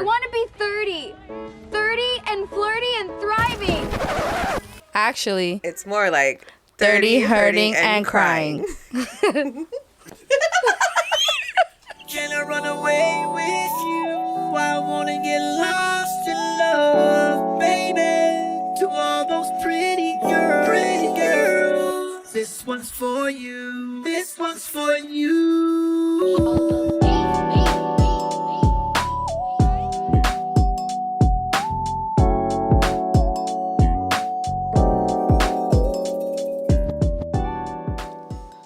I want to be 30. 30 and flirty and thriving. Actually, It's more like 30 hurting and crying. Can I run away with you? I wanna get lost in love, baby. To all those pretty girls. This one's for you. This one's for you.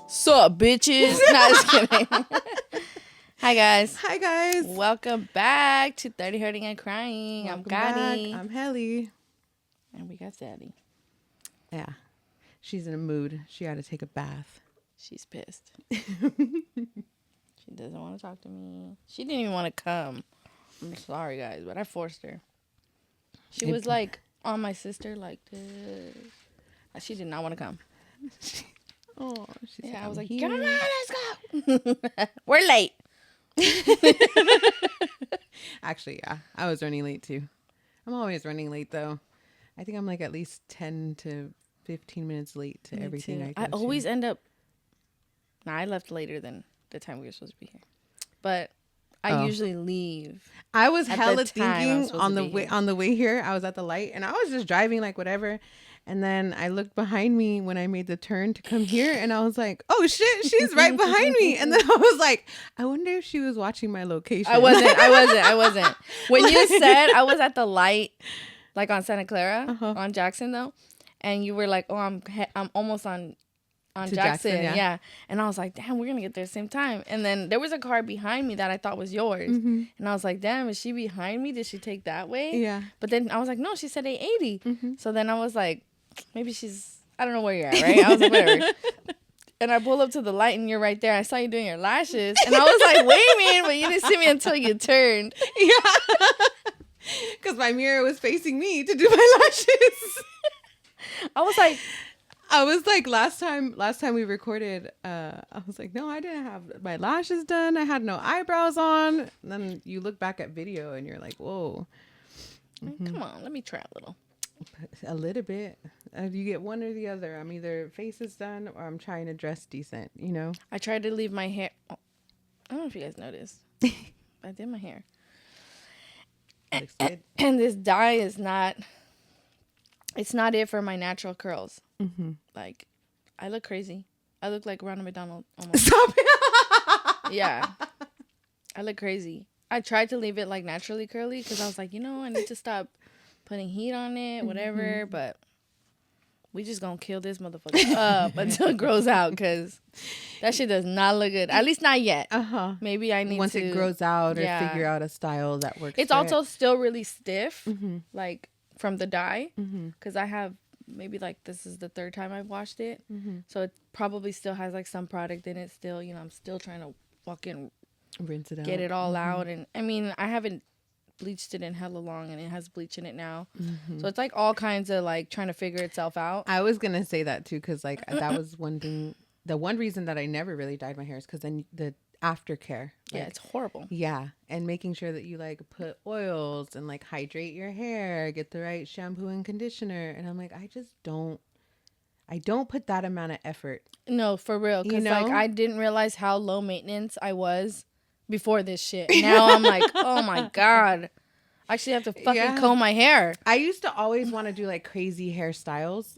Sup, bitches? No, just kidding. Hi, guys. Hi, guys. Welcome back to 30 Hurting and Crying. Welcome I'm Gotti. back. I'm Helly. And we got Sadie. Yeah. She's in a mood. She had to take a bath. She's pissed. She doesn't want to talk to me. She didn't even want to come. I'm sorry, guys, but I forced her. She was like on my sister like this. She did not want to come. Oh, I was like, come on, let's go. We're late. Actually, yeah. I was running late too. I'm always running late though. I think I'm like at least 10 to 15 minutes late to everything I go I always to. end up. Nah, I left later than the time we were supposed to be here. But I usually leave. I was at hella the time I'm thinking supposed on to the be way here. on the way here. I was at the light and I was just driving like whatever. And then I looked behind me when I made the turn to come here and I was like, oh shit, she's right behind me. And then I was like, I wonder if she was watching my location. I wasn't. When you said I was at the light, like on Santa Clara, on Jackson though, and you were like, oh, I'm almost on Jackson, yeah. And I was like, damn, we're gonna get there at the same time. And then there was a car behind me that I thought was yours, and I was like, damn, is she behind me? Did she take that way? Yeah. But then I was like, no, she said 880. So then I was like, maybe she's, I don't know where you're at, right? I was like, whatever. And I pull up to the light and you're right there. I saw you doing your lashes, and I was like, wait a minute, but you didn't see me until you turned. Yeah. Because my mirror was facing me to do my lashes. I was like, last time we recorded, I was like, no, I didn't have my lashes done. I had no eyebrows on. And then you look back at video and you're like, whoa. come on, let me try a little. A little bit. You get one or the other. I'm either face is done or I'm trying to dress decent, you know? I tried to leave my hair. I don't know if you guys noticed. I did my hair. Looks good. And this dye is not, it's not it for my natural curls. Like, I look crazy. I look like Ronald McDonald almost. Stop it. Yeah. I look crazy. I tried to leave it like naturally curly because I was like, I need to stop putting heat on it, whatever. But we just gonna kill this motherfucker up until it grows out because that shit does not look good. At least not yet. Maybe I need Once to. it grows out or Yeah. figure out a style that works. It's for also it. still really stiff, like from the dye, because I have maybe like this is the third time I've washed it, so it probably still has like some product in it. Still, I'm still trying to fucking rinse it out. get it all out, and I mean I haven't bleached it in hella long, and it has bleach in it now, so it's like all kinds of like trying to figure itself out. I was gonna say that too, because like that was one thing. The one reason that I never really dyed my hair is because then the aftercare. Yeah, it's horrible. Yeah, and making sure that you like put oils and like hydrate your hair, get the right shampoo and conditioner, and I'm like, I don't put that amount of effort. No, for real, because You like know? I didn't realize how low maintenance I was before this shit. Now I'm like, oh my god, I actually have to fucking comb my hair. I used to always want to do like crazy hairstyles,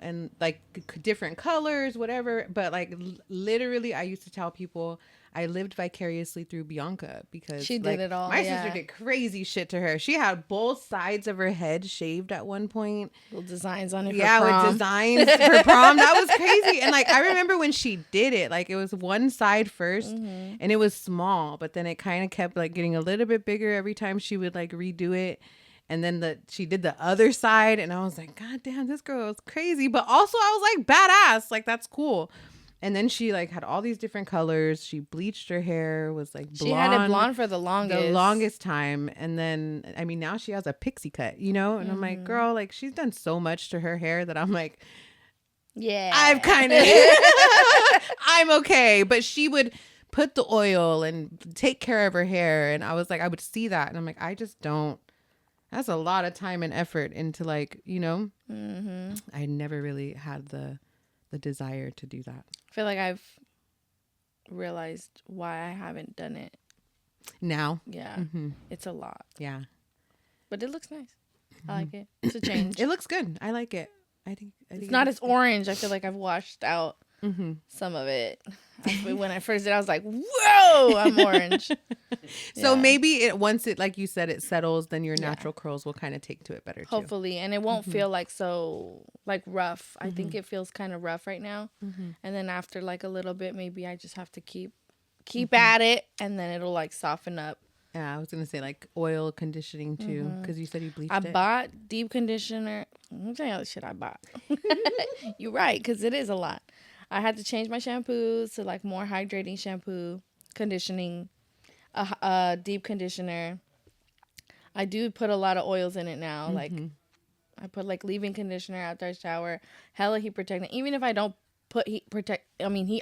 and like different colors, whatever. But like literally, I used to tell people I lived vicariously through Bianca because She did like, it all, My yeah. sister did crazy shit to her. She had both sides of her head shaved at one point. Little designs on it. Yeah, for prom. with designs for prom. That was crazy. And like I remember when she did it, like it was one side first and it was small, but then it kind of kept like getting a little bit bigger every time she would like redo it. And then she did the other side and I was like, God damn, this girl is crazy. But also I was like badass. Like that's cool. And then she like had all these different colors. She bleached her hair, was like blonde. She had it blonde for the longest. Time. And then, I mean, now she has a pixie cut, And I'm like, girl, like she's done so much to her hair that I'm like, yeah, I've kind of, I'm okay. But she would put the oil and take care of her hair. And I was like, I would see that. And I'm like, I just don't. That's a lot of time and effort into like, you know, I never really had the desire to do that. I feel like I've realized why I haven't done it. Now? Yeah. It's a lot. Yeah. But it looks nice. I like it. It's a change. It looks good. I like it. I think it's not as orange. I feel like I've washed out some of it. When I first did, I was like, "Whoa, I'm orange." So maybe once it, like you said, it settles, then your natural curls will kind of take to it better too. Hopefully, and it won't feel like so like rough. I think it feels kind of rough right now, and then after like a little bit, maybe I just have to keep at it, and then it'll like soften up. Yeah, I was gonna say like oil conditioning too, because you said you bleached it. I bought deep conditioner. Let me tell you all the shit I bought. You're right, because it is a lot. I had to change my shampoos to like more hydrating shampoo, conditioning, a deep conditioner. I do put a lot of oils in it now. Like I put like leave-in conditioner after I shower, hella heat protectant. Even if I don't put heat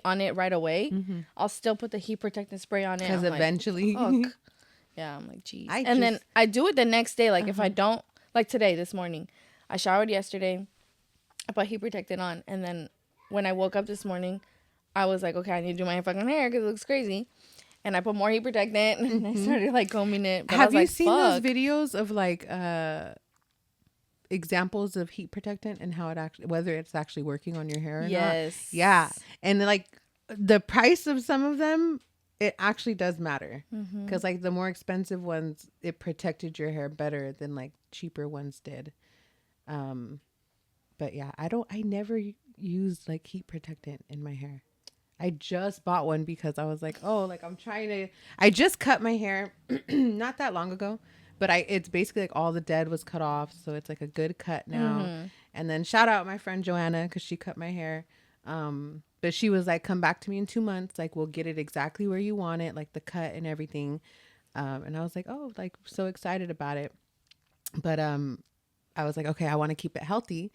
on it right away, I'll still put the heat protectant spray on it. Because eventually, like, yeah, I'm like, geez. Then I do it the next day. Like if I don't, like today, this morning, I showered yesterday. I put heat protectant on, and then when I woke up this morning, I was like, okay, I need to do my fucking hair because it looks crazy. And I put more heat protectant, and I started like combing it. But have you like, seen those videos of like examples of heat protectant and how it actually, whether it's actually working on your hair or not? Yes. Yeah. And like the price of some of them, it actually does matter. Because like the more expensive ones, it protected your hair better than like cheaper ones did. But yeah, I never used like heat protectant in my hair. I just bought one because I was like, oh, like I just cut my hair not that long ago, but it's basically like all the dead was cut off. So it's like a good cut now. And then shout out my friend Joanna, because she cut my hair. But she was like, come back to me in 2 months. Like, we'll get it exactly where you want it, like the cut and everything. And I was like, oh, like so excited about it. But I was like, okay, I want to keep it healthy.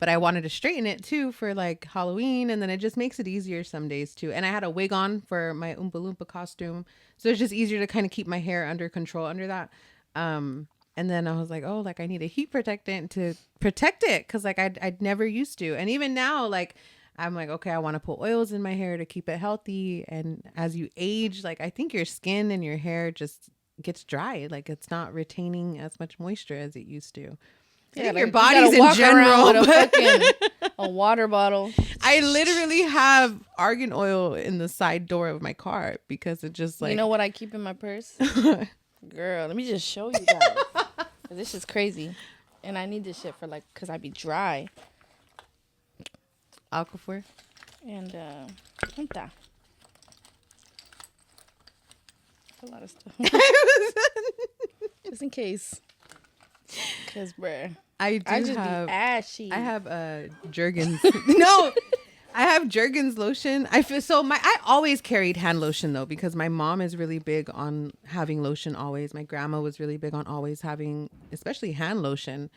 But I wanted to straighten it too for like Halloween, and then it just makes it easier some days too. And I had a wig on for my Oompa Loompa costume, so it's just easier to kind of keep my hair under control under that. And then I was like, oh, like I need a heat protectant to protect it, because like I'd never used to. And even now, like I'm like, okay, I want to put oils in my hair to keep it healthy. And as you age, like I think your skin and your hair just gets dry, like it's not retaining as much moisture as it used to. Yeah, your bodies in general. With a water bottle. I literally have argan oil in the side door of my car because it just like. You know what I keep in my purse? Girl, let me just show you guys. This is crazy. And I need this shit for like, because I be dry. Aquifer. And, a lot of stuff. Just in case. Because, bruh. I just be ashy. I have Jergens. No, I have Jergens lotion. I feel so I always carried hand lotion though, because my mom is really big on having lotion always. My grandma was really big on always having, especially hand lotion.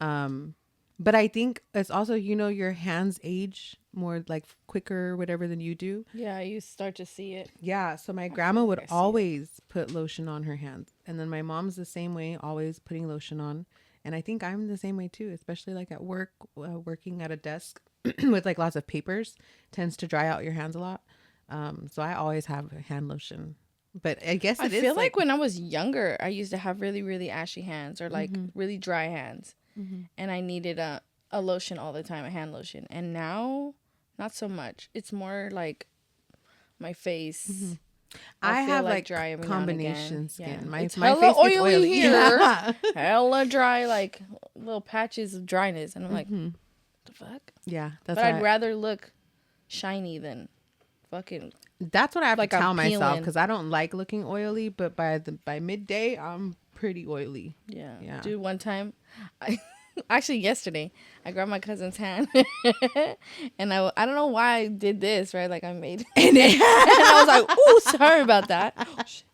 But I think it's also, you know, your hands age more like quicker or whatever than you do. Yeah, you start to see it. Yeah, so my grandma would always put lotion on her hands, and then my mom's the same way, always putting lotion on. And I think I'm the same way too, especially like at work, working at a desk with like lots of papers tends to dry out your hands a lot. So I always have hand lotion. But I guess I feel like when I was younger, I used to have really, really ashy hands or like really dry hands. And I needed a lotion all the time, a hand lotion. And now, not so much. It's more like my face. I have like dry combination skin. Yeah. My it's face hella gets oily oily here. Yeah. Hella dry, like little patches of dryness. And I'm like, what the fuck? Yeah. That's but I'd rather look shiny than fucking. That's what I have like to tell I'm myself, peeling. because I don't like looking oily, but by midday I'm pretty oily. Yeah. Dude, one time, actually yesterday, I grabbed my cousin's hand and I don't know why I did this, right? Like I made and I was like, ooh, sorry about that. Oh, shit.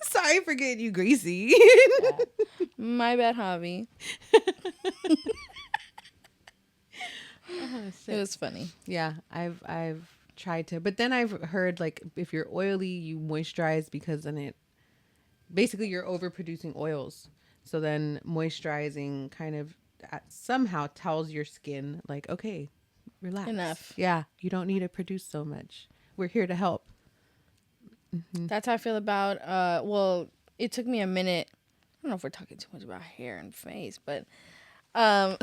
Sorry for getting you greasy. Yeah. My bad, Javi. It was funny. Yeah, I've try to. But then I've heard like if you're oily, you moisturize because then it basically you're overproducing oils. So then moisturizing kind of somehow tells your skin like, okay, relax. Enough. Yeah, you don't need to produce so much. We're here to help. That's how I feel about well, it took me a minute. I don't know if we're talking too much about hair and face, but I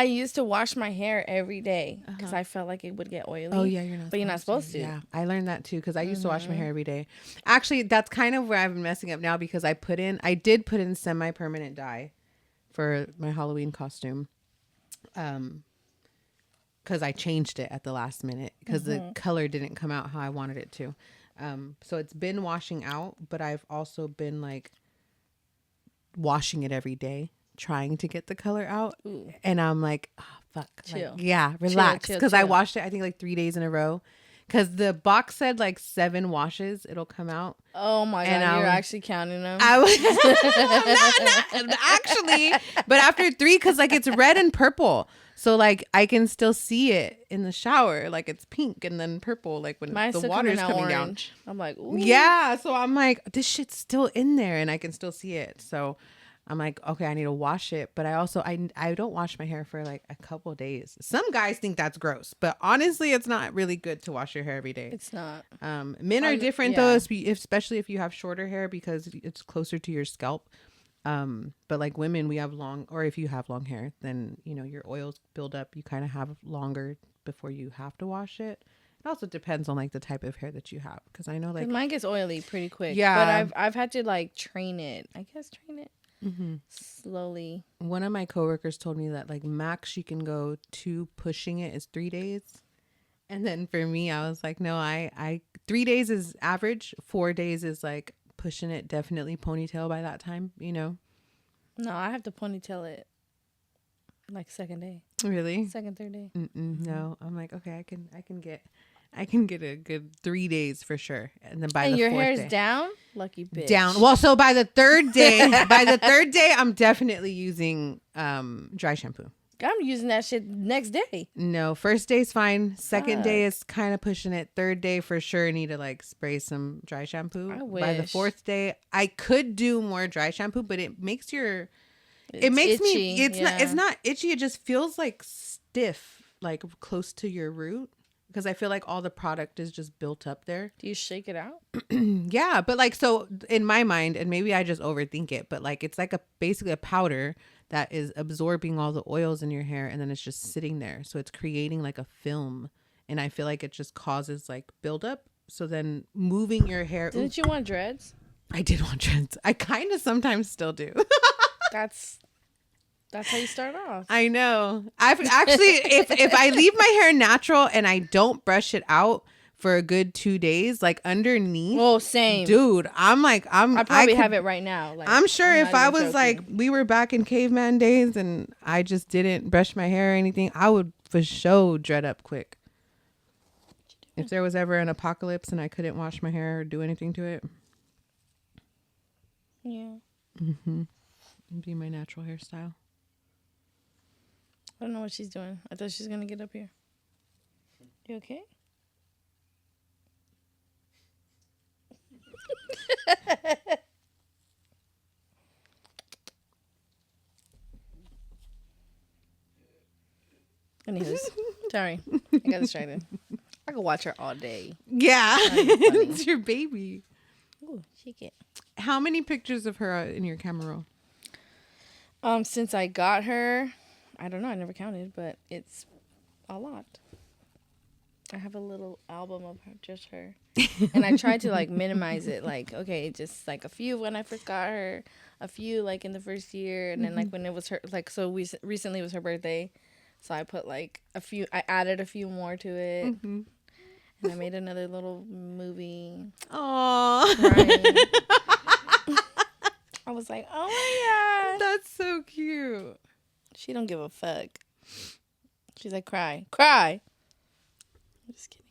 used to wash my hair every day because I felt like it would get oily. Oh yeah, you're not. But you're not supposed to. Yeah, I learned that too because I used to wash my hair every day. Actually, that's kind of where I've been messing up now because I did put in semi-permanent dye for my Halloween costume, because I changed it at the last minute because the color didn't come out how I wanted it to. So it's been washing out, but I've also been like washing it every day, trying to get the color out. Ooh. And I'm like, oh, fuck. Chill. Like, yeah, relax. Because I chill. washed it, I think like 3 days in a row. Because the box said like 7 washes, it'll come out. Oh my God, you're actually counting them? I was not actually, but after 3, because like it's red and purple. So like I can still see it in the shower, like it's pink and then purple, like when the water's coming down. I'm like, ooh. Yeah, so I'm like, this shit's still in there, and I can still see it. So I'm like, okay, I need to wash it. But I don't wash my hair for like a couple days. Some guys think that's gross, but honestly, it's not really good to wash your hair every day. It's not. Men are different though, especially if you have shorter hair because it's closer to your scalp. But like women, we have long, or if you have long hair, then you know your oils build up. You kind of have longer before you have to wash it. It also depends on like the type of hair that you have, because I know like mine gets oily pretty quick. Yeah, but I've had to like train it. Slowly. One of my coworkers told me that like max she can go to pushing it is 3 days, and then for me, I was like, no, I 3 days is average. 4 days is like pushing it, definitely ponytail by that time, you know. No, I have to ponytail it like second day. Really? Second, third day. No, I'm like, okay, I can get a good 3 days for sure, and then by the your fourth hair's day, down, lucky bitch. Down. Well, so by the third day, I'm definitely using dry shampoo. I'm using that shit next day. No, first day's fine. Second day is kind of pushing it. Third day for sure need to like spray some dry shampoo. I wish. By the fourth day, I could do more dry shampoo, but it makes me. It's not itchy. It just feels like stiff, like close to your root, because I feel like all the product is just built up there. Do you shake it out? Yeah, but like, so in my mind, and maybe I just overthink it, but like it's like basically a powder that is absorbing all the oils in your hair, and then it's just sitting there. So it's creating like a film, and I feel like it just causes like buildup. So then moving your hair. Didn't you want dreads? I did want dreads. I kind of sometimes still do. That's how you start off. I know. I've actually, if I leave my hair natural and I don't brush it out for a good 2 days, like underneath. Oh, same. Dude, I probably have it right now. Like, I'm sure if I was joking. like, we were back in caveman days and I just didn't brush my hair or anything, I would for sure dread up quick. If there was ever an apocalypse and I couldn't wash my hair or do anything to it. Yeah. It'd be my natural hairstyle. I don't know what she's doing. I thought she was going to get up here. You okay? Anyways, sorry. I got distracted. I could watch her all day. Yeah. It's your baby. Ooh, shake it. How many pictures of her are in your camera roll? Since I got her, I don't know. I never counted, but it's a lot. I have a little album of just her. And I tried to like minimize it. Like, okay, just like a few when I first got her, a few like in the first year. And then like when it was her, like, so recently was her birthday. So I put like I added a few more to it. And I made another little movie. Aww. I was like, oh my God. That's so cute. She don't give a fuck. She's like, cry. I'm just kidding.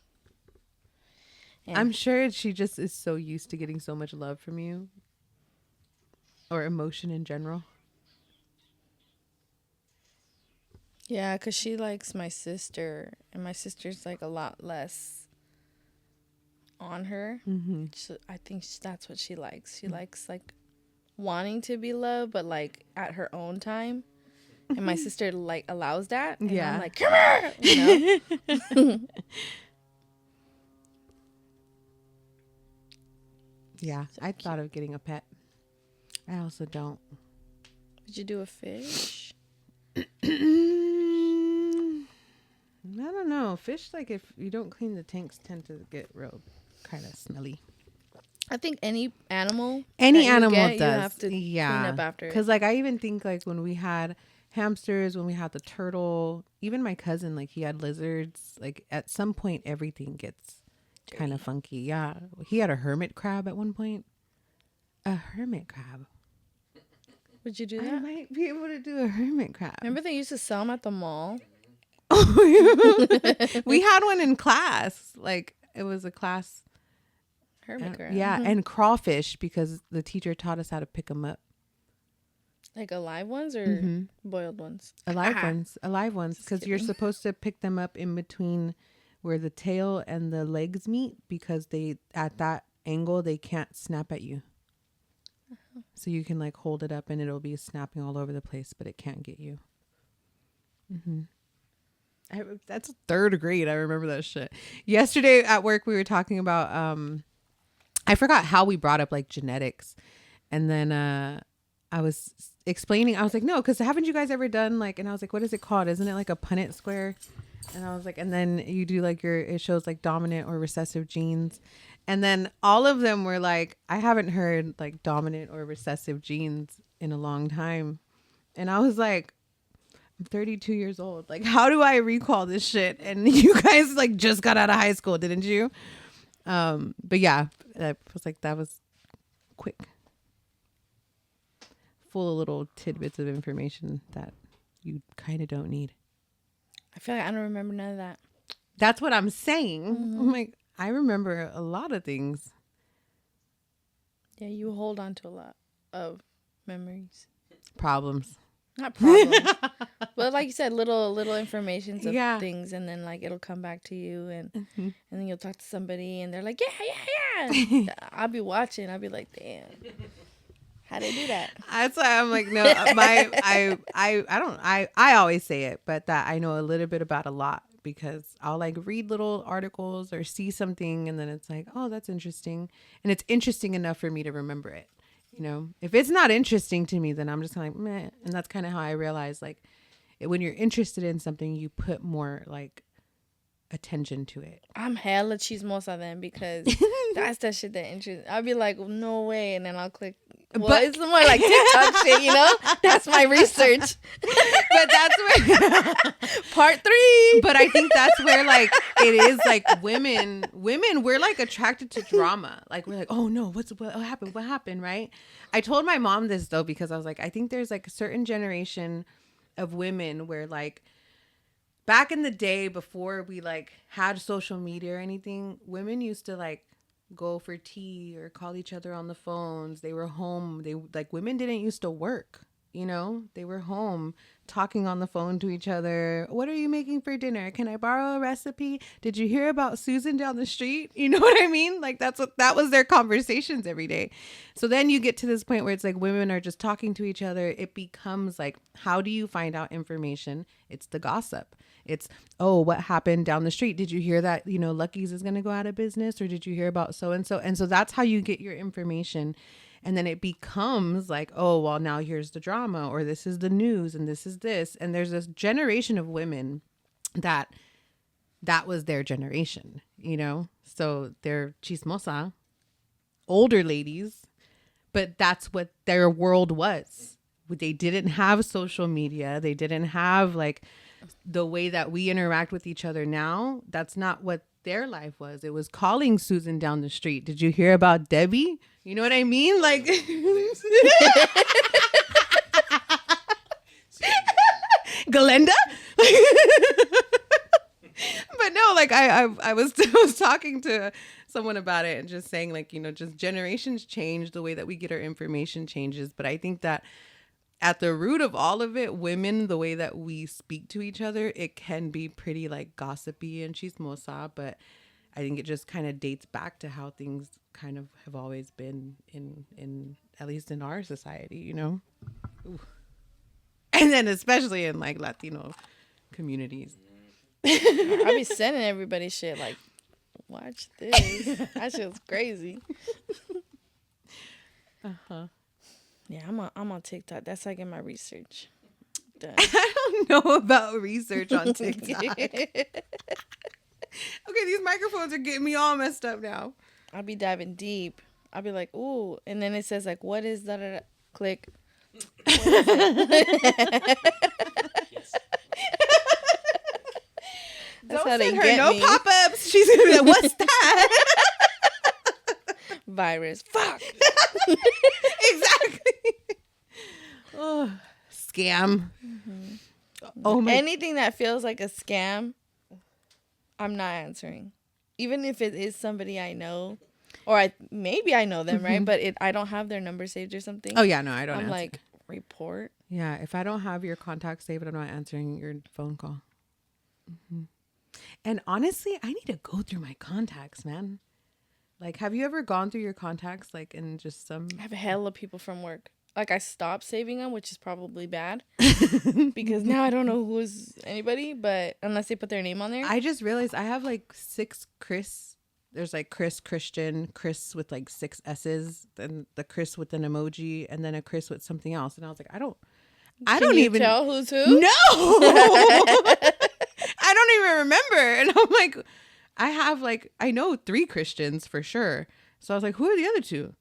Yeah. I'm sure she just is so used to getting so much love from you. Or emotion in general. Yeah, because she likes my sister, and my sister's like a lot less on her. Mm-hmm. So I think that's what she likes. She likes like wanting to be loved, but like at her own time. And my sister like allows that. And Yeah. I'm like, come here, you know? Yeah, I thought of getting a pet. I also don't. Did you do a fish? I don't know. Fish, like if you don't clean the tanks, tend to get real kind of smelly. I think any animal, Any that you animal get, does. you have to clean up after it. Because like I even think like when we had hamsters, when we had the turtle, even my cousin, like he had lizards. Like at some point, everything gets kind of funky. Yeah, he had a hermit crab at one point. A hermit crab. Would you do I that? might be able to do a hermit crab. Remember they used to sell them at the mall? We had one in class. Like it was a class. Hermit crab. Yeah, and crawfish because the teacher taught us how to pick them up. Like alive ones or boiled ones? Alive ones, because you're supposed to pick them up in between where the tail and the legs meet because they at that angle they can't snap at you. So you can like hold it up and it'll be snapping all over the place, but it can't get you. That's third grade. I remember that shit. Yesterday at work we were talking about I forgot how we brought up like genetics, and then I was explaining. I was like, no, because haven't you guys ever done like? And I was like, what is it called? Isn't it like a Punnett square? And I was like, and then you do like it shows like dominant or recessive genes. And then all of them were like, I haven't heard like dominant or recessive genes in a long time. And I was like, I'm 32 years old. Like, how do I recall this shit? And you guys like just got out of high school, didn't you? But yeah, I was like, that was quick. Full of little tidbits of information that you kind of don't need. I feel like I don't remember none of that. That's what I'm saying. I'm like, I remember a lot of things. Yeah, you hold on to a lot of memories. Problems. Not problems. But like you said, little information of Yeah. things, and then like it'll come back to you, and then you'll talk to somebody and they're like, yeah. I'll be watching. I'll be like, damn. How'd they do that? That's why I'm like, no, I always say it, but that I know a little bit about a lot because I'll like read little articles or see something and then it's like, oh, that's interesting. And it's interesting enough for me to remember it. You know, if it's not interesting to me, then I'm just kind of like, meh. And that's kind of how I realize like when you're interested in something, you put more like attention to it. I'm hella chismosa then because that's that shit that interests. I'll be like, no way, and then I'll click. Well, But- it's more like TikTok shit, you know? That's my research. But that's where Part 3. But I think that's where like it is like women we're like attracted to drama. Like we're like, oh no, what happened, right? I told my mom this though because I was like, I think there's like a certain generation of women where like back in the day before we like had social media or anything, women used to like go for tea or call each other on the phones. They were home. They like women didn't used to work, you know? They were home talking on the phone to each other. What are you making for dinner? Can I borrow a recipe? Did you hear about Susan down the street? You know what I mean? Like that was their conversations every day. So then you get to this point where it's like women are just talking to each other. It becomes like, how do you find out information? It's the gossip. It's, oh, what happened down the street? Did you hear that, you know, Lucky's is going to go out of business? Or did you hear about so-and-so? And so that's how you get your information. And then it becomes like, oh, well, now here's the drama or this is the news and this is this. And there's this generation of women that was their generation, you know? So they're chismosa, older ladies, but that's what their world was. They didn't have social media. They didn't have like the way that we interact with each other now. That's not what their life was. It was calling Susan down the street. Did you hear about Debbie? You know what I mean? Like Galenda? But no, like I was talking to someone about it and just saying like, you know, just generations change, the way that we get our information changes. But I think that at the root of all of it, women, the way that we speak to each other, it can be pretty like gossipy and chismosa, but I think it just kind of dates back to how things kind of have always been in at least in our society, you know? Ooh. And then especially in like Latino communities. I be sending everybody shit like, watch this. That shit's crazy. Uh-huh. Yeah, I'm on TikTok. That's how I get my research done. I don't know about research on TikTok. Okay, these microphones are getting me all messed up now. I'll be diving deep. I'll be like, ooh. And then it says like, what is that? Click. Yes. Don't how they send her get no me. pop-ups. She's gonna be like, what's that? Virus. Fuck. Exactly. Oh, scam. Mm-hmm. Oh my. Anything that feels like a scam, I'm not answering. Even if it is somebody I know, or maybe I know them, right? But I don't have their number saved or something. Oh yeah, no, I don't. I'm answer. like, report. Yeah, if I don't have your contact saved, I'm not answering your phone call. Mm-hmm. And honestly, I need to go through my contacts, man. Like, have you ever gone through your contacts, like, in just some... I have a hell of people from work. Like, I stopped saving them, which is probably bad. Because now I don't know who's anybody, but unless they put their name on there. I just realized I have, like, 6 Chris. There's, like, Chris Christian, Chris with, like, 6 S's, then the Chris with an emoji, and then a Chris with something else. And I was like, I don't Can you even... tell who's who? No! I don't even remember. And I'm like... I have like, I know 3 Christians for sure. So I was like, who are the other 2?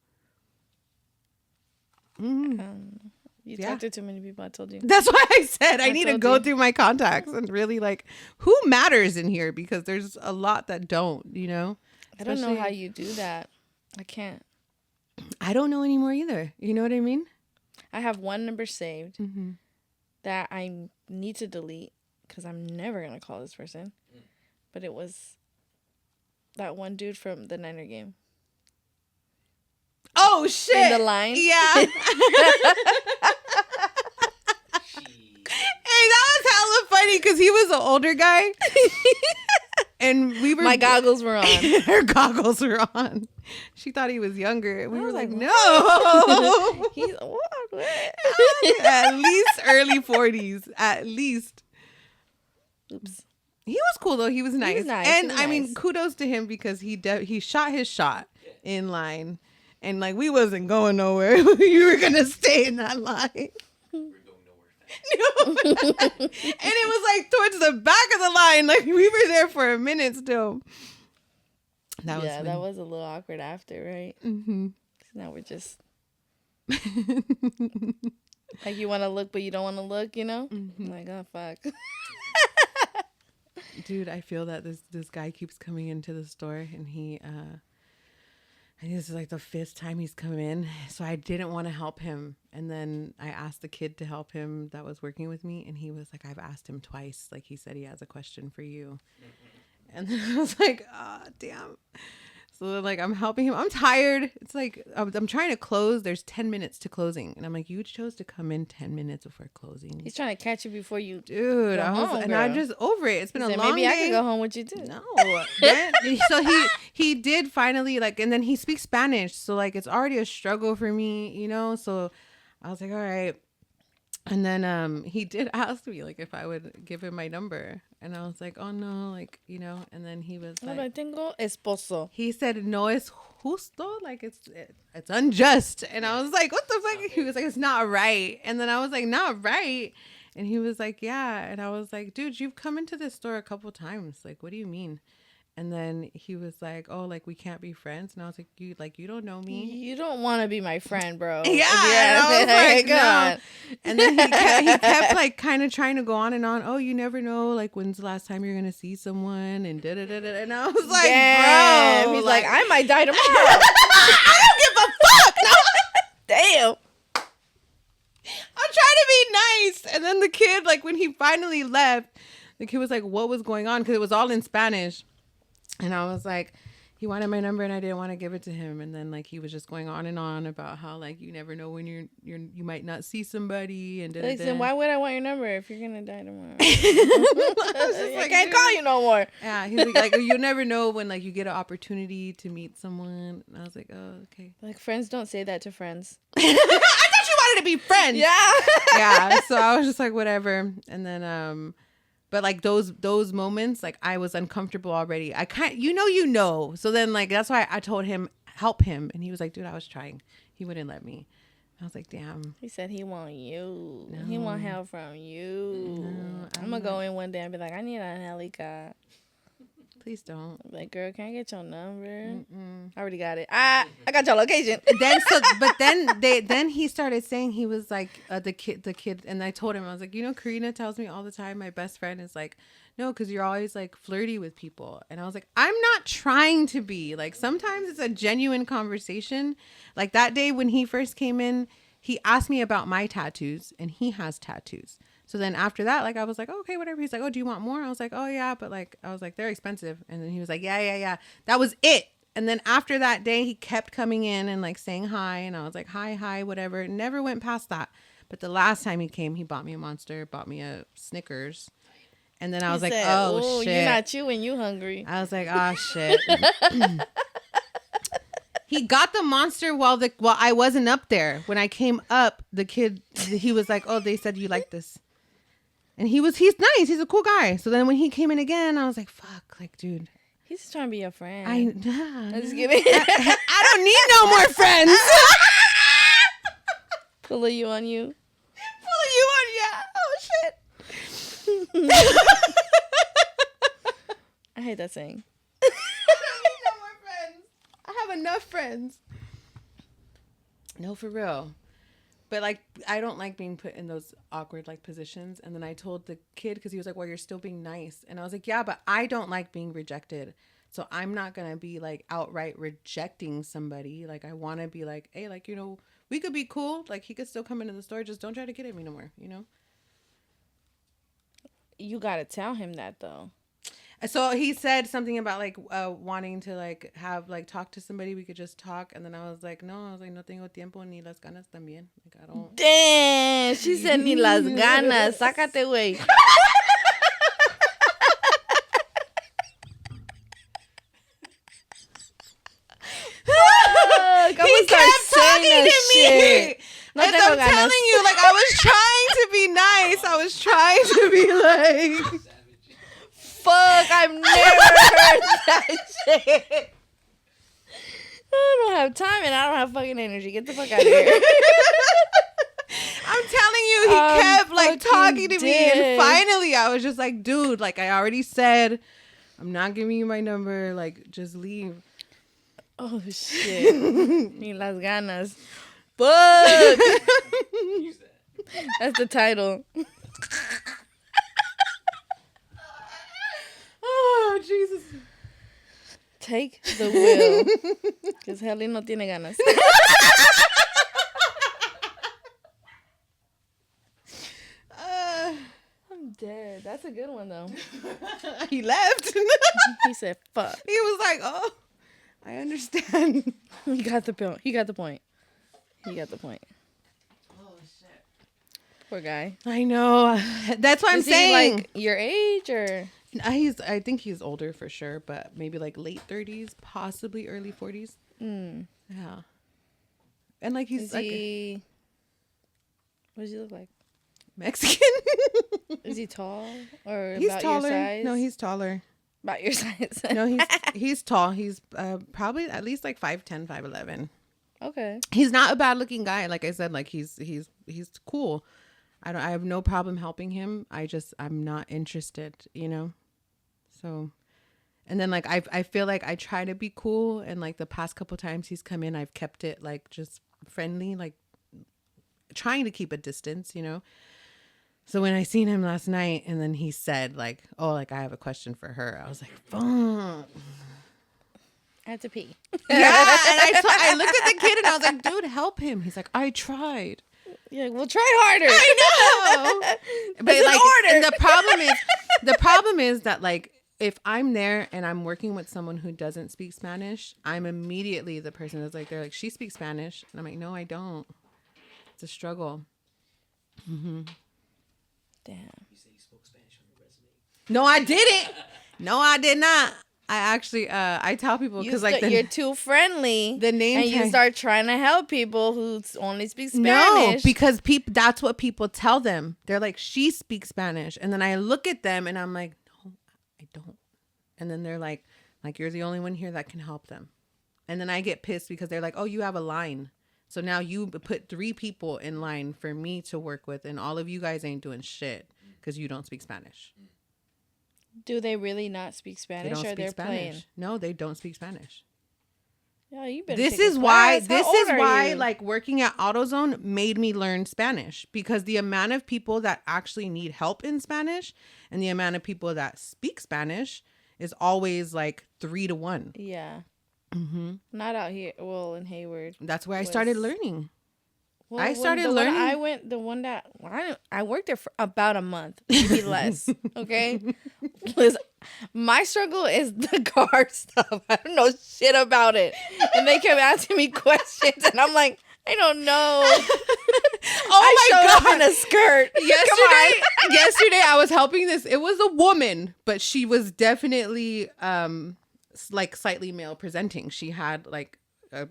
You talked to too many people, I told you. That's why I said I need to told go you. through my contacts and really like, who matters in here? Because there's a lot that don't, you know? I don't know how you do that. I can't. I don't know anymore either. You know what I mean? I have one number saved that I need to delete because I'm never going to call this person. But it was... that one dude from the Niner game. Oh, shit. In the line? Yeah. Hey, that was hella funny because he was an older guy. And we were... My goggles were on. Her goggles were on. She thought he was younger. We were like, like, no. He's what? At least early 40s. At least. Oops. He was cool though. He was nice. nice. And He was I mean, nice. kudos to him because he shot his shot in line, and like we wasn't going nowhere. You were gonna stay in that line. We're going nowhere fast. No. And it was like towards the back of the line. Like we were there for a minute still. That was a little awkward after, right? Mm-hmm. Now we're just like you want to look, but you don't want to look. You know, like oh fuck. Dude, I feel that this guy keeps coming into the store, and I think this is like the 5th time he's come in. So I didn't want to help him. And then I asked the kid to help him that was working with me. And he was like, I've asked him twice. Like he said, he has a question for you. And then I was like, oh, damn. So like, I'm helping him. I'm tired. It's like, I'm trying to close. There's 10 minutes to closing. And I'm like, you chose to come in 10 minutes before closing. He's trying to catch you before you. Dude, go home, I'm girl. just over it. It's been a Said, long maybe day. I could go home with you too. No. So he did finally like, and then he speaks Spanish. So like, it's already a struggle for me, you know? So I was like, all right. And then he did ask me like if I would give him my number. And I was like, oh no, like, you know, and then he was No, like, tengo esposo. he said, no es justo, like it's unjust. And I was like, what the fuck? He was like, it's not right. And then I was like, not right. And he was like, yeah. And I was like, dude, you've come into this store a couple times. Like, what do you mean? And then he was like, oh, like we can't be friends. And I was like, you don't know me. You don't want to be my friend, bro. Yeah, and I was like, come no. on. And then he kept like kind of trying to go on and on. Oh, you never know, like when's the last time you're gonna see someone, and da da da da. And I was like, Damn. bro, He's like, I might die tomorrow. I don't give a fuck. No. Damn. I'm trying to be nice. And then the kid, like when he finally left, the kid was like, what was going on? Because it was all in Spanish. And I was like, he wanted my number and I didn't want to give it to him. And then like he was just going on and on about how like you never know when you might not see somebody and Listen, why would I want your number if you're gonna die tomorrow? I can't call you no more. Yeah, he's like you never know when like you get an opportunity to meet someone. And I was like, oh, okay. Like friends don't say that to friends. I thought you wanted to be friends. Yeah. Yeah. So I was just like, whatever. And then but like those moments, like I was uncomfortable already. I can't, you know. So then like that's why I told him help him, and he was like, dude, I was trying. He wouldn't let me. I was like, damn. He said he want you. No. He want help from you. No, I'm gonna go in one day and be like, I need a Angelica. Please don't. Like, girl, can I get your number? Mm-mm. I already got it. I got your location. Then he started saying he was like the kid, and I told him, I was like, Karina tells me all the time, my best friend is like, no, because you're always like flirty with people. And I was like, I'm not trying to be. Like sometimes it's a genuine conversation. Like that day when he first came in, he asked me about my tattoos, and he has tattoos. So then after that, like, I was like, oh, okay, whatever. He's like, oh, do you want more? I was like, oh, yeah. But like, I was like, they're expensive. And then he was like, yeah. That was it. And then after that day, he kept coming in and like saying hi. And I was like, hi, whatever. Never went past that. But the last time he came, he bought me a Monster, bought me a Snickers. And then I was like, said, oh, shit. You're not chewing, you hungry. I was like, oh, shit. He got the Monster while I wasn't up there. When I came up, the kid, he was like, oh, they said you like this. And he's nice. He's a cool guy. So then when he came in again, I was like, fuck, like, dude. He's just trying to be your friend. I'm just kidding. I don't need no more friends. Pull you on you. Yeah. Oh, shit. I hate that saying. I don't need no more friends. I have enough friends. No, for real. But like, I don't like being put in those awkward like positions. And then I told the kid, because he was like, well, you're still being nice. And I was like, yeah, but I don't like being rejected. So I'm not going to be like outright rejecting somebody. Like, I want to be like, hey, like, we could be cool. Like, he could still come into the store. Just don't try to get at me no more, You got to tell him that though. So he said something about like wanting to like have like talk to somebody. We could just talk. And then I was like, no. I was like, no tengo tiempo ni las ganas también. Like, I don't. Damn. She said ni las ganas. Sácate, güey. He kept talking to me. No and tengo I'm ganas. telling you, like, I was trying to be nice. I was trying to be like... Fuck, I've never heard that shit. I don't have time and I don't have fucking energy. Get the fuck out of here. I'm telling you, he kept like talking to me, and finally I was just like, dude, like I already said, I'm not giving you my number. Like, just leave. Oh shit. Ni las ganas. Fuck. That's the title. Oh, Jesus. Take the wheel. Because Heli no tiene ganas. I'm dead. That's a good one, though. He left. He said, fuck. He was like, oh, I understand. He got the point. He got the point. Oh, shit. Poor guy. I know. That's what I'm saying. He like your age or? I think he's older for sure, but maybe like late 30s, possibly early 40s. Yeah. And like he's like what does he look like? Mexican. Is he tall or he's about taller. your size? No, he's taller. About your size. No, he's tall. He's probably at least like 5'10", 5'11". Okay. He's not a bad looking guy. Like I said, like he's cool. I have no problem helping him. I'm not interested, So, and then like I feel like I try to be cool, and like the past couple times he's come in, I've kept it like just friendly, like trying to keep a distance, So when I seen him last night, and then he said like, "Oh, like I have a question for her," I was like, "Fuck." I had to pee. Yeah, and I looked at the kid and I was like, "Dude, help him." He's like, "I tried." You're like, well, try harder. I know. But like, and the problem is that like if I'm there and I'm working with someone who doesn't speak Spanish, I'm immediately the person that's like, they're like, she speaks Spanish. And I'm like, no, I don't. It's a struggle. Damn. You say you spoke Spanish on your resume. No, I didn't. No, I did not. I actually, I tell people because like you're too friendly. the name and you tag- start trying to help people who only speak Spanish. No, because people, that's what people tell them. They're like, she speaks Spanish. And then I look at them and I'm like, no, I don't. And then they're like, you're the only one here that can help them. And then I get pissed because they're like, oh, you have a line. So now you put 3 people in line for me to work with. And all of you guys ain't doing shit because you don't speak Spanish. Do they really not speak They Spanish, don't or speak they're Spanish. playing? No, they don't speak Spanish. Yeah, you better. This take a is why class. like working at AutoZone made me learn Spanish, because the amount of people that actually need help in Spanish and the amount of people that speak Spanish is always like 3 to 1. Yeah. Mm-hmm. Not out here. Well, in Hayward. That's where I started learning. Well, I started the learning- I worked there for about a month, maybe less. Okay. Listen, my struggle is the car stuff. I don't know shit about it, and they kept asking me questions, and I'm like, I don't know. Oh my Up God. in a skirt. Yesterday I was helping this. It was a woman, but she was definitely like slightly male presenting. She had like a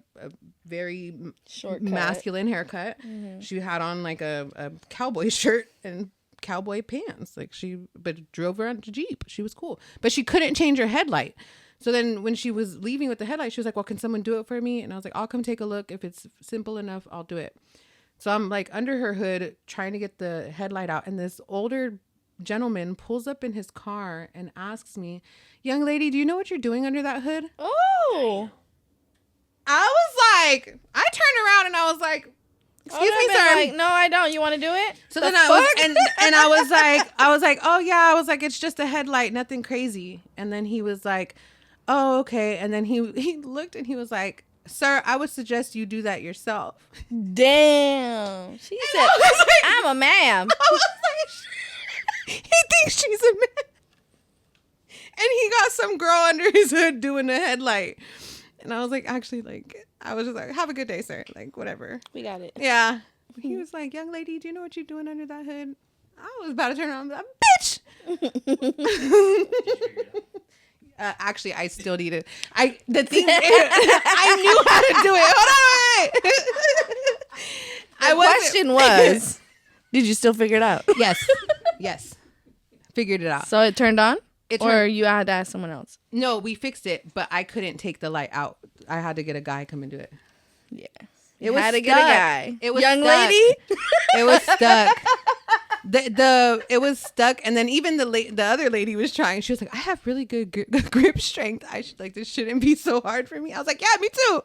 very Short masculine haircut. Mm-hmm. She had on like a cowboy shirt and cowboy pants. But drove around a Jeep. She was cool, but she couldn't change her headlight. So then when she was leaving with the headlight, she was like, well, can someone do it for me? And I was like, I'll come take a look. If it's simple enough, I'll do it. So I'm like under her hood trying to get the headlight out. And this older gentleman pulls up in his car and asks me, young lady, do you know what you're doing under that hood? Oh. I was like, I turned around and I was like, excuse me, sir. Like, no, I don't. You want to do it? So then I was, and I was like, oh yeah, I was like, it's just a headlight, nothing crazy. And then he was like, oh, okay. And then he looked and he was like, sir, I would suggest you do that yourself. Damn. She said, I'm a ma'am. I was like, he thinks she's a man. And he got some girl under his hood doing a headlight. And I was like, actually, like, I was just like, have a good day, sir. Like, whatever. We got it. Yeah. He was like, young lady, do you know what you're doing under that hood? I was about to turn around and be like, bitch. Actually, I still need it. The thing is, I knew how to do it. Hold on, wait. The question was, did you still figure it out? Yes. Figured it out. So it turned on? It or turned- you had to ask someone else? No, we fixed it, but I couldn't take the light out. I had to get a guy come and do it. Yeah. It was had to stuck. get a guy. It was Young stuck. lady? It was stuck. It was stuck, and then even the other lady was trying. She was like, "I have really good grip strength. I should like this shouldn't be so hard for me." I was like, "Yeah, me too."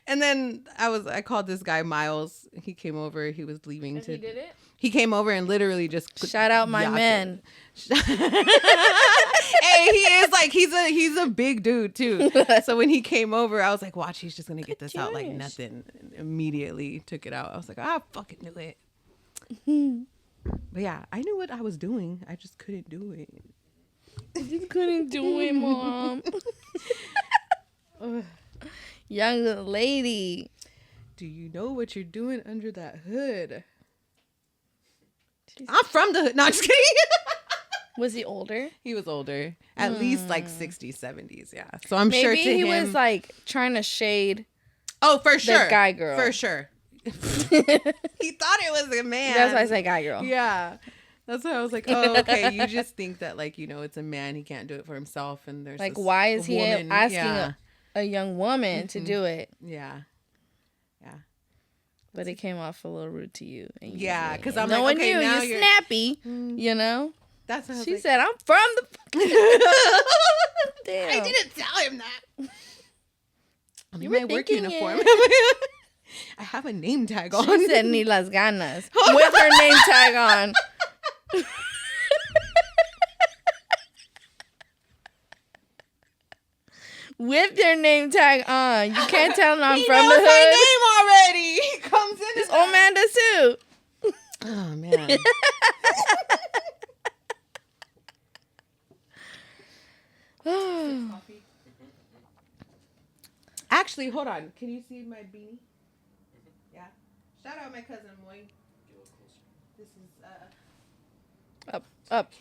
And then I called this guy Miles. He came over. He was leaving to. He did it? He came over and literally just Shout out my men. Hey, he is like he's a big dude too. So when he came over, I was like, "Watch, he's just gonna get this out like nothing." And immediately took it out. I was like, "I fucking knew it." But yeah, I knew what I was doing. I just couldn't do it. You couldn't do it, Mom. Young lady. Do you know what you're doing under that hood? I'm from the hood. No, I'm just kidding. Was he older? He was older. At least like 60s, 70s, yeah. So I'm sure Maybe to he him... was like trying to shade Oh, for sure. guy girl. For sure. He thought it was a man. That's why I say guy girl. Yeah. That's why I was like, oh, okay. You just think that, like, you know, it's a man. He can't do it for himself. And there's Like, this why is he woman. asking Yeah. a young woman to do it? Yeah. Yeah. But it came off a little rude to you. And you Yeah, did. 'cause And I'm no like, one okay, knew. now You're you're- snappy, you know? That's what I was She like, said, I'm from the... Damn. I didn't tell him that. I'm You in were my work thinking uniform. it. I have a name tag on. She said, ni las ganas. With her name tag on. With your name tag on. You can't tell I'm He from knows the hood. my name already. He comes in. This old man does too. Oh man. Coffee. Actually, hold on. Can you see my beanie? Yeah. Shout out my cousin Moy. This is Up, up.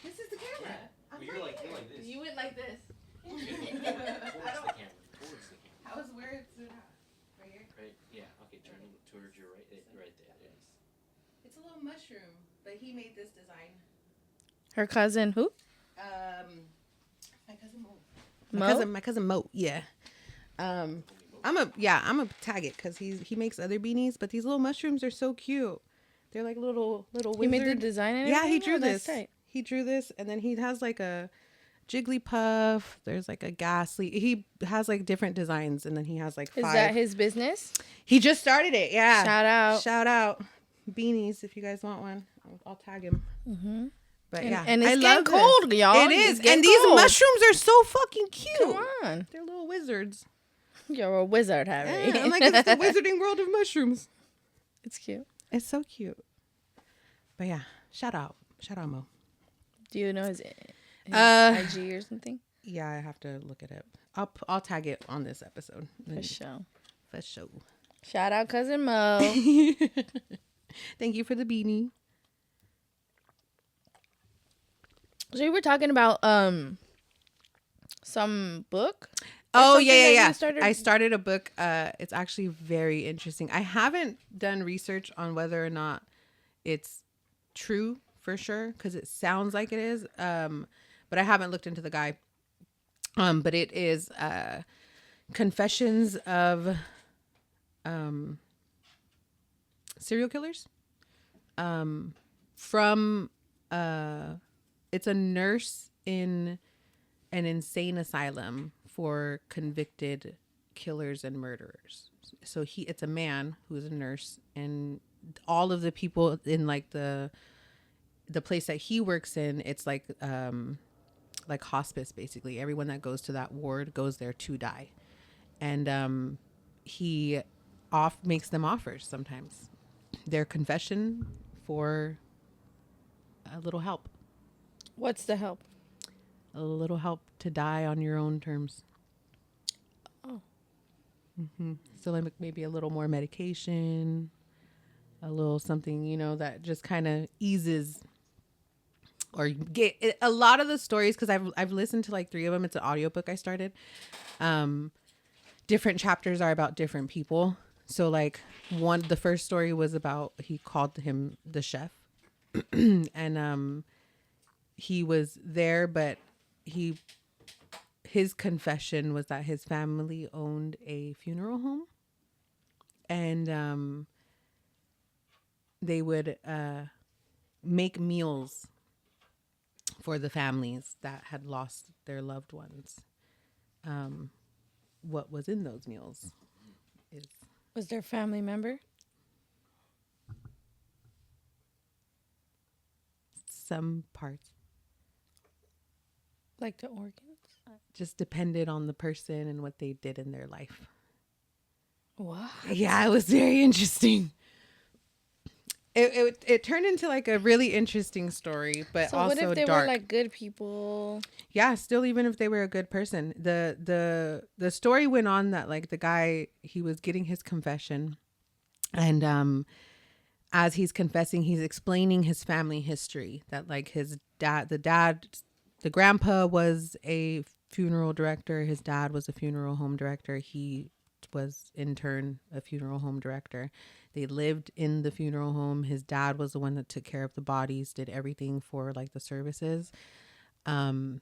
This is the camera. You're like this. You went like this. Towards the camera. How's where it's right here? Right. Yeah. Okay. Turn towards your right. Right there. It is. It's a little mushroom, but he made this design. Her cousin, who? My cousin Mo. Mo? My cousin Mo. Yeah. I'm a tag it because he makes other beanies, but these little mushrooms are so cute. They're like little wizard. He made the design and Yeah, he everything? drew Oh, that's this. tight. He drew this, and then he has like a Jigglypuff. There's like a Ghastly. He has like different designs, and then he has like 5. Is that his business? He just started it. Yeah. Shout out. Beanies if you guys want one. I'll tag him. Mm-hmm. But And, yeah, and it's I getting love cold, this. y'all. It is, It's getting and these cold. mushrooms are so fucking cute. Come on. They're little wizards. You're a wizard, Harry. Yeah, I'm like, it's the wizarding world of mushrooms. It's cute. It's so cute. But yeah, shout out Mo. Do you know his IG or something? Yeah, I have to look it up. I'll tag it on this episode. For sure. For sure. Shout out cousin Mo. Thank you for the beanie. So you were talking about some book? Oh something that yeah. you started- I started a book. It's actually very interesting. I haven't done research on whether or not it's true for sure because it sounds like it is. But I haven't looked into the guy. But it is Confessions of Serial Killers. From it's a nurse in an insane asylum for convicted killers and murderers. So it's a man who is a nurse, and all of the people in like the place that he works in, it's like hospice basically. Everyone that goes to that ward goes there to die. And he makes them offers sometimes. Their confession for a little help. What's the help? A little help to die on your own terms. Oh. Mm-hmm. So like maybe a little more medication, a little something, that just kind of eases. Or get a lot of the stories, because I've listened to like 3 of them. It's an audiobook I started. Different chapters are about different people. So like the first story was about, he called him the chef. And he was there, but his confession was that his family owned a funeral home, and they would make meals for the families that had lost their loved ones. What was in those meals Was their family member? some parts. Like the organs? Just depended on the person and what they did in their life. What? Yeah, it was very interesting. It turned into like a really interesting story, but So also what if they dark. were like good people? Yeah, still, even if they were a good person, the story went on that like the guy, he was getting his confession, and as he's confessing, he's explaining his family history, that like his dad, the grandpa was a funeral director, his dad was a funeral home director, he was in turn a funeral home director. They lived in the funeral home. His dad was the one that took care of the bodies, did everything for like the services. And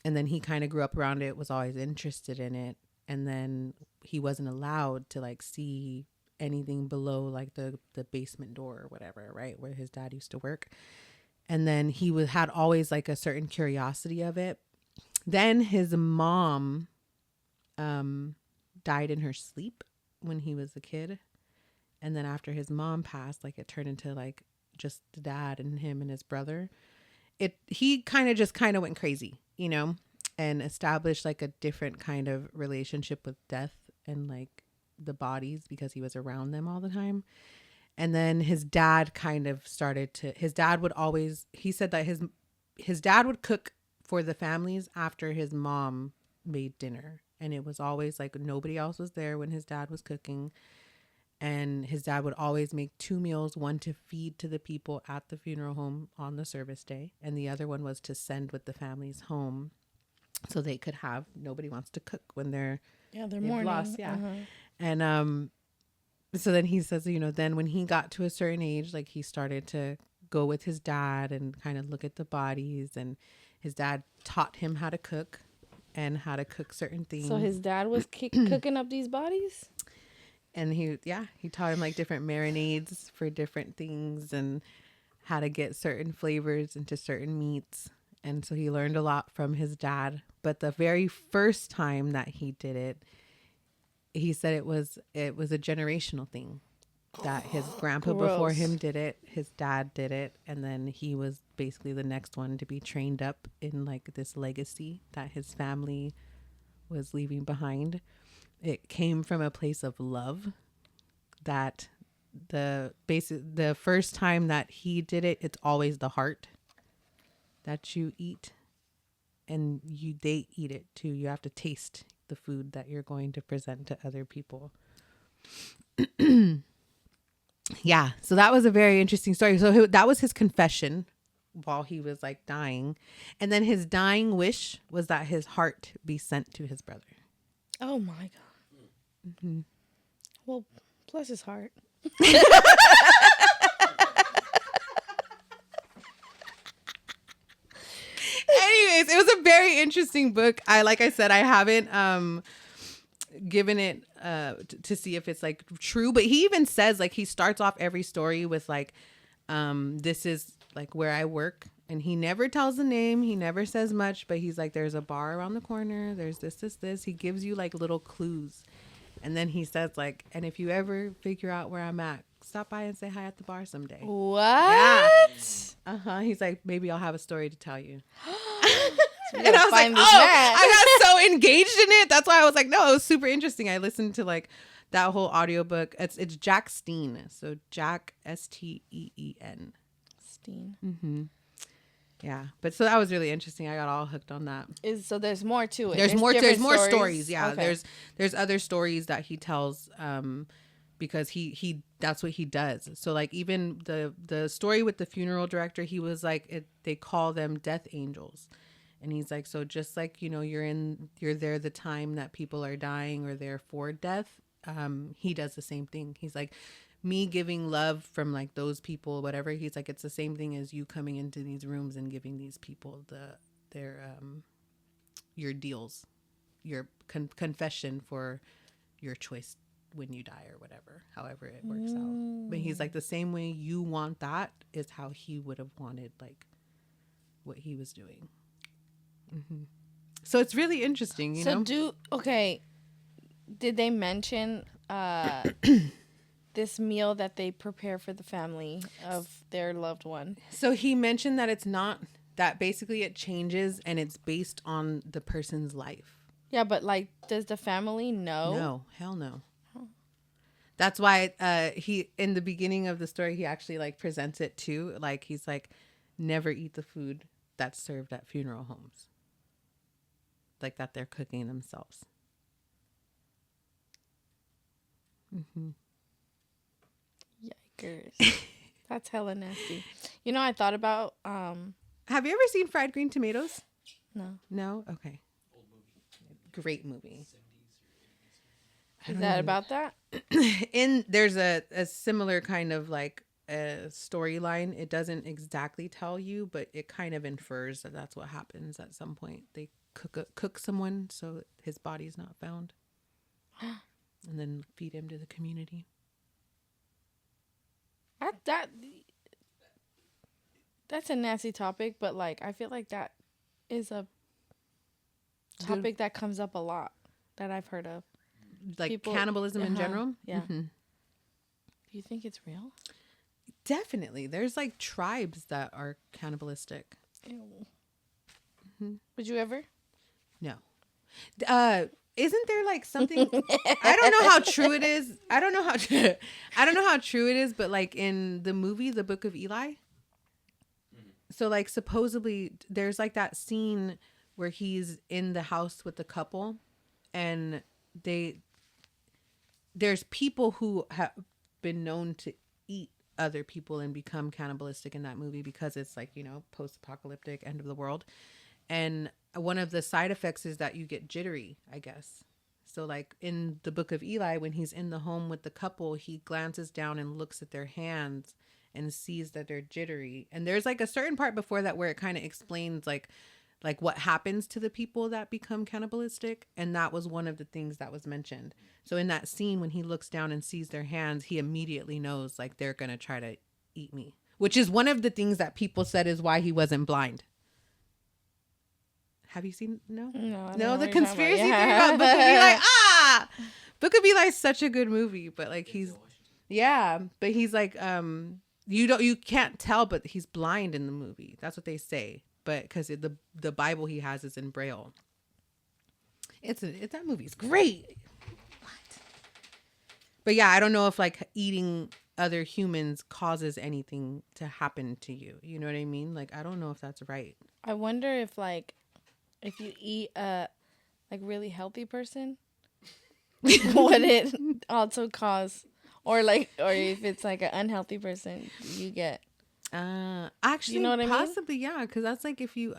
then he kind of grew up around it, was always interested in it. And then he wasn't allowed to like see anything below like the basement door or whatever, right? Where his dad used to work. And then he had always like a certain curiosity of it. Then his mom died in her sleep when he was a kid. And then after his mom passed, like it turned into like just the dad and him and his brother. He kind of went crazy, and established like a different kind of relationship with death and like the bodies because he was around them all the time. And then his dad kind of started to, his dad would always, he said that his dad would cook for the families after his mom made dinner. And it was always like nobody else was there when his dad was cooking. And his dad would always make 2 meals, one to feed to the people at the funeral home on the service day. And the other one was to send with the families home so they could have, nobody wants to cook when they're mourning. lost. Yeah. And so then he says, you know, then when he got to a certain age, like he started to go with his dad and kind of look at the bodies, and his dad taught him how to cook and how to cook certain things. So his dad was cooking up these bodies? And he taught him like different marinades for different things and how to get certain flavors into certain meats. And so he learned a lot from his dad. But the very first time that he did it, he said it was a generational thing, that his grandpa before him did it, his dad did it, and then he was basically the next one to be trained up in like this legacy that his family was leaving behind. It came from a place of love, that the first time that he did it, it's always the heart that you eat, and they eat it too. You have to taste the food that you're going to present to other people. Yeah, so that was a very interesting story. So that was his confession while he was like dying, and then his dying wish was that his heart be sent to his brother. Oh my God. Mm-hmm. Well, bless his heart. Anyways, it was a very interesting book. Like I said, I haven't given it to see if it's like true, but he even says, like, he starts off every story with like, this is like where I work, and he never tells the name, he never says much, but he's like, there's a bar around the corner, there's this. He gives you like little clues, and then he says like, and if you ever figure out where I'm at, stop by and say hi at the bar someday. What? Yeah. He's like, maybe I'll have a story to tell you. And I was like, I got so engaged in it. That's why I was like, no, it was super interesting. I listened to like that whole audiobook. It's Jack Steen. So Jack Steen. Steen. Mm-hmm. Yeah. But so that was really interesting. I got all hooked on that. So there's more to it. There's more stories. Yeah. Okay. There's other stories that he tells because he that's what he does. So like even the story with the funeral director, he was like, they call them death angels. And he's like, so just like, you know, you're there the time that people are dying or they're for death. He does the same thing. He's like, me giving love from like those people, whatever. He's like, it's the same thing as you coming into these rooms and giving these people your deals, your confession for your choice when you die or whatever, however it works out. But he's like, the same way you want that is how he would have wanted like what he was doing. Mm-hmm. So it's really interesting, you know? Did they mention this meal that they prepare for the family of their loved one? So he mentioned that it's not, that basically it changes and it's based on the person's life. Yeah, but like, does the family know? No, hell no. That's why he, in the beginning of the story, he actually like presents it too. Like he's like, never eat the food that's served at funeral homes. Like that they're cooking themselves. Mm-hmm. Yikers. That's hella nasty. You know, I thought about... Have you ever seen Fried Green Tomatoes? No. No? Okay. Great movie. Is that about that? There's a similar kind of like a storyline. It doesn't exactly tell you, but it kind of infers that that's what happens at some point. They cook someone so his body's not found, and then feed him to the community. That's a nasty topic, but like I feel like that is a topic that comes up a lot that I've heard of. Like people, cannibalism in general? Yeah. Mm-hmm. Do you think it's real? Definitely. There's like tribes that are cannibalistic. Ew. Mm-hmm. Would you ever? No. isn't there like something? I don't know how true it is. I don't know how true it is, but like in the movie, The Book of Eli. So like supposedly there's like that scene where he's in the house with the couple, and there's people who have been known to eat other people and become cannibalistic in that movie because it's like, you know, post-apocalyptic, end of the world. And one of the side effects is that you get jittery, I guess. So like in the Book of Eli, when he's in the home with the couple, he glances down and looks at their hands and sees that they're jittery. And there's like a certain part before that where it kind of explains like what happens to the people that become cannibalistic. And that was one of the things that was mentioned. So in that scene, when he looks down and sees their hands, he immediately knows like they're going to try to eat me, which is one of the things that people said is why he wasn't blind. Have you seen? No, the conspiracy theory about Book of Eli. Book of Eli is such a good movie, but like but he's like, you can't tell, but he's blind in the movie. That's what they say. But because the Bible he has is in Braille. That movie's great. What? But yeah, I don't know if like eating other humans causes anything to happen to you. You know what I mean? Like, I don't know if that's right. I wonder if like, if you eat a like really healthy person, would it also cause, or if it's like an unhealthy person, you get. Actually, you know what I mean? Possibly, yeah, because that's like if you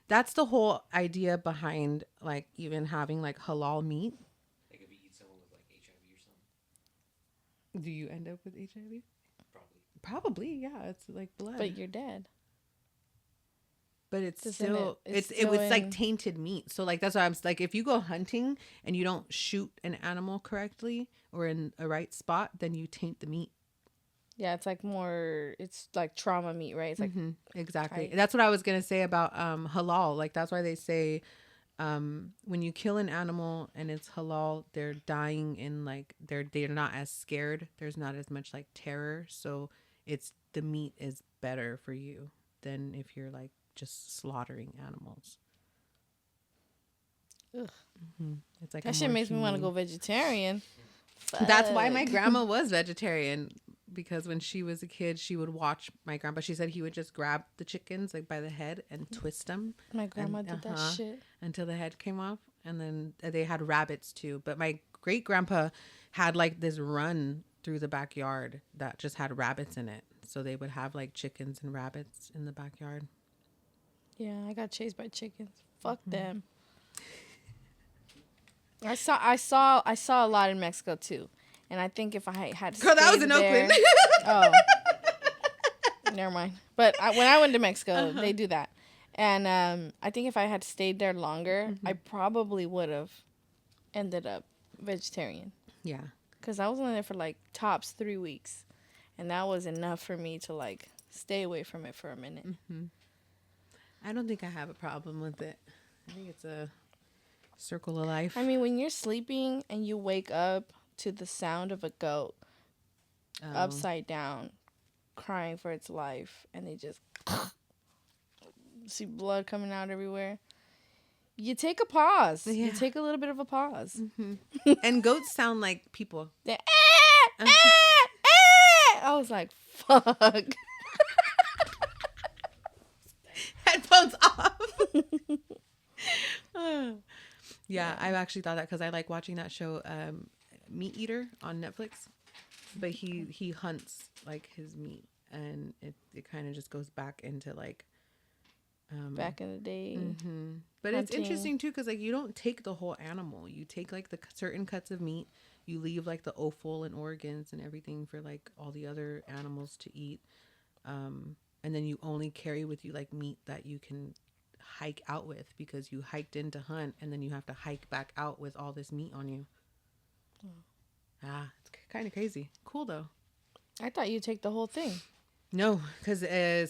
that's the whole idea behind like even having like halal meat. Like if you eat someone with like HIV or something. Do you end up with HIV? Probably, yeah. It's like blood. But you're dead. But it's still like tainted meat. So like that's why I'm like, if you go hunting and you don't shoot an animal correctly or in a right spot, then you taint the meat. Yeah, it's like trauma meat, right? It's like exactly. That's what I was gonna say about halal. Like that's why they say when you kill an animal and it's halal, they're dying in like they're not as scared. There's not as much like terror. So the meat is better for you than if you're like just slaughtering animals. Ugh. It's like that shit makes me want to go vegetarian. That's why my grandma was vegetarian, because when she was a kid, she would watch my grandpa. She said he would just grab the chickens like by the head and twist them. My grandma did that shit until the head came off, and then they had rabbits too. But my great grandpa had like this run through the backyard that just had rabbits in it, so they would have like chickens and rabbits in the backyard. Yeah, I got chased by chickens. Fuck them. I saw a lot in Mexico too, and I think if I had girl, that was in Oakland. Oh, never mind. But when I went to Mexico, they do that, and I think if I had stayed there longer, I probably would have ended up vegetarian. Yeah, because I was only there for like tops 3 weeks, and that was enough for me to like stay away from it for a minute. I don't think I have a problem with it. I think it's a circle of life. I mean, when you're sleeping and you wake up to the sound of a goat upside down, crying for its life, and they just see blood coming out everywhere, you take a pause. Yeah. You take a little bit of a pause. And goats sound like people. I was like, fuck. Headphones off. Yeah, I've actually thought that because I like watching that show, Meat Eater on Netflix. But he hunts like his meat, and it kind of just goes back into like back in the day. But hunting. It's interesting too because like you don't take the whole animal. You take like the certain cuts of meat. You leave like the offal and organs and everything for like all the other animals to eat. And then you only carry with you like meat that you can hike out with, because you hiked in to hunt and then you have to hike back out with all this meat on you. It's kind of crazy. Cool though. I thought you'd take the whole thing. No, because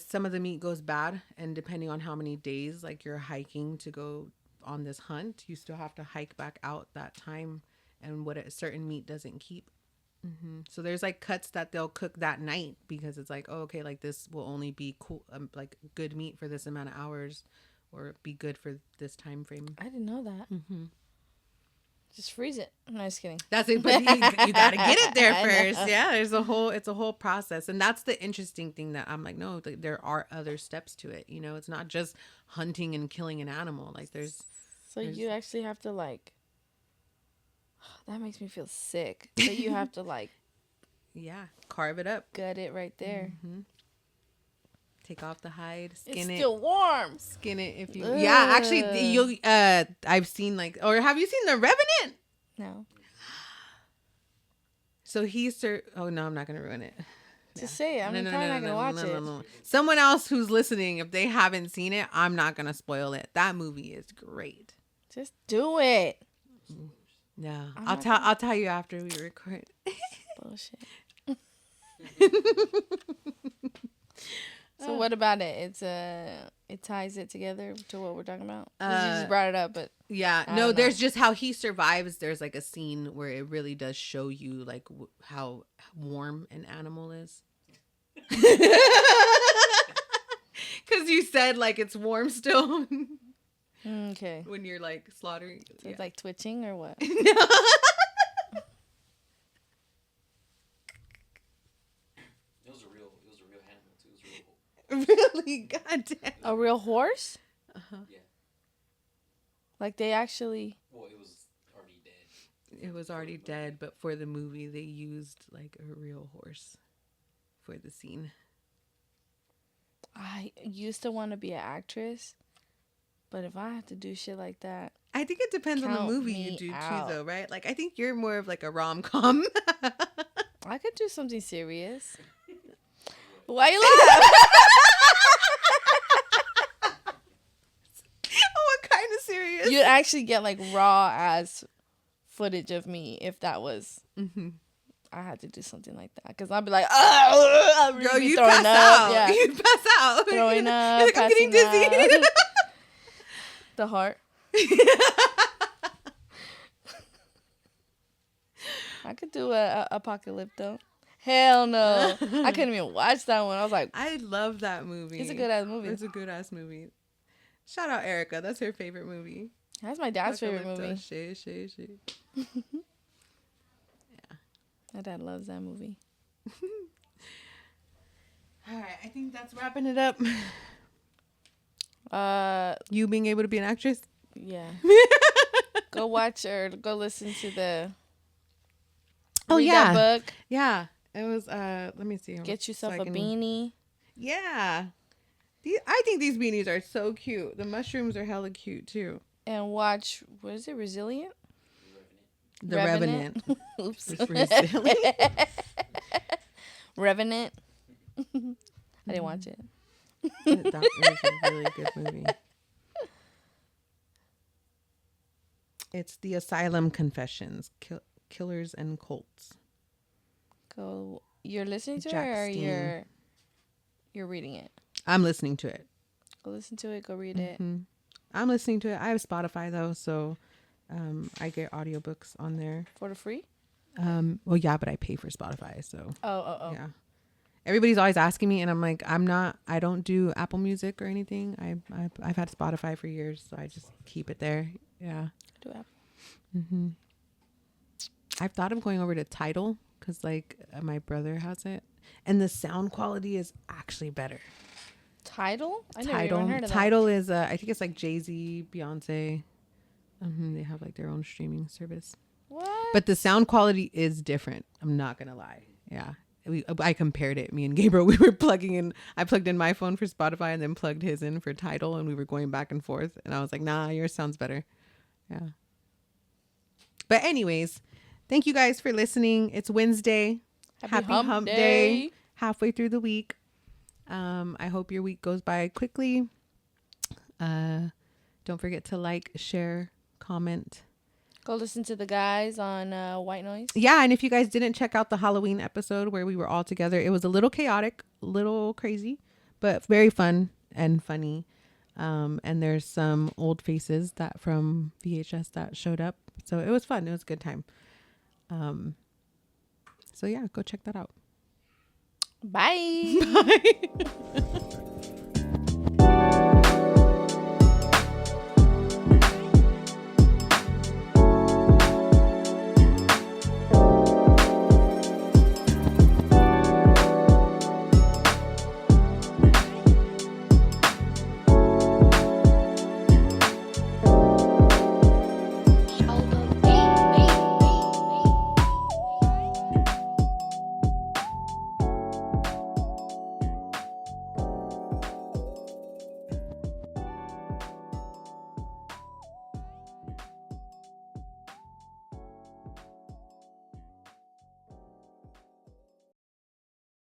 some of the meat goes bad, and depending on how many days like you're hiking to go on this hunt, you still have to hike back out that time, and what a certain meat doesn't keep. So there's like cuts that they'll cook that night, because it's like, oh, okay, like this will only be cool, like good meat for this amount of hours, or be good for this time frame. I didn't know that. Just freeze it. No, just kidding. That's it, but you gotta get it there I first. know. Yeah, it's a whole process, and that's the interesting thing that I'm like, no, there are other steps to it. You know, it's not just hunting and killing an animal. Like there's You actually have to like. That makes me feel sick. So you have to like. Yeah, carve it up, Gut it right there. Mm-hmm. Take off the hide, It's skin it. still warm. Skin it if you. Ugh. Yeah, actually, you'll. I've seen like, or have you seen The Revenant? No. So oh no, I'm not gonna ruin it. Just say it. I'm probably not gonna watch it. No. Someone else who's listening, if they haven't seen it, I'm not gonna spoil it. That movie is great. Just do it. No, I'll tell you after we record. Bullshit. So what about it? It ties it together to what we're talking about. You just brought it up, but yeah, no. There's just how he survives. There's like a scene where it really does show you like how warm an animal is. Because you said like it's warm still. okay. When you're like slaughtering, So it's like twitching or what? It was a real animal too. It was real. Really, goddamn. A real horse? Yeah. Like they actually. Well, it was already dead. It was already dead, but for the movie, they used like a real horse for the scene. I used to want to be an actress, but if I had to do shit like that, I think it depends on the Count movie me you do out. too, though, right? Like I think you're more of like a rom-com. I could do something serious. Why you laugh? What kind of serious? You'd actually get like raw ass footage of me if that was. I had to do something like that because I'd be like, oh, Girl, you pass out. Yeah. You pass out. Throwing up. You're like, I'm getting dizzy. passing out. The heart. I could do a Apocalypto. Hell no. I couldn't even watch that one. I was like, I love that movie. it's a good ass movie. It's a good ass movie. Shout out Erica. That's her favorite movie. That's my dad's favorite Apocalypto. movie. Shit. My dad loves that movie. All right, I think that's wrapping it up. You being able to be an actress? Yeah. Go watch or go listen to the. Oh, read yeah. that book. Yeah. It was, let me see. Get yourself So I a can- beanie. Yeah. I think these beanies are so cute. The mushrooms are hella cute too. And watch, what is it, Resilient? The Revenant. Oops. It's Resilient. Revenant. I didn't watch it. That is a really good movie. It's The Asylum Confessions, Killers and Cults. Go. You're listening to it or Jack Steen. you're reading it? I'm listening to it. Go listen to it. Go read it. I'm listening to it. I have Spotify though, so I get audiobooks on there. For the free? Well, yeah, but I pay for Spotify, so Oh. yeah. Everybody's always asking me, and I'm like, I don't do Apple Music or anything. I've had Spotify for years, so I just keep it there. Yeah. Do Apple. I've thought of going over to Tidal because like my brother has it, and the sound quality is actually better. Tidal? I never even heard of that. Tidal is I think it's like Jay-Z, Beyonce. They have like their own streaming service. What? But the sound quality is different. I'm not gonna lie. Yeah. I compared it. Me and Gabriel, we were plugging in. I plugged in my phone for Spotify and then plugged his in for Tidal, and we were going back and forth. And I was like, nah, yours sounds better. Yeah. But anyways, thank you guys for listening. It's Wednesday. Happy hump day. Halfway through the week. I hope your week goes by quickly. Don't forget to like, share, comment. Go listen to the guys on White Noise. Yeah, and if you guys didn't check out the Halloween episode where we were all together, it was a little chaotic, a little crazy, but very fun and funny. And there's some old faces that from VHS that showed up. So it was fun. It was a good time. So yeah, go check that out. Bye. Bye.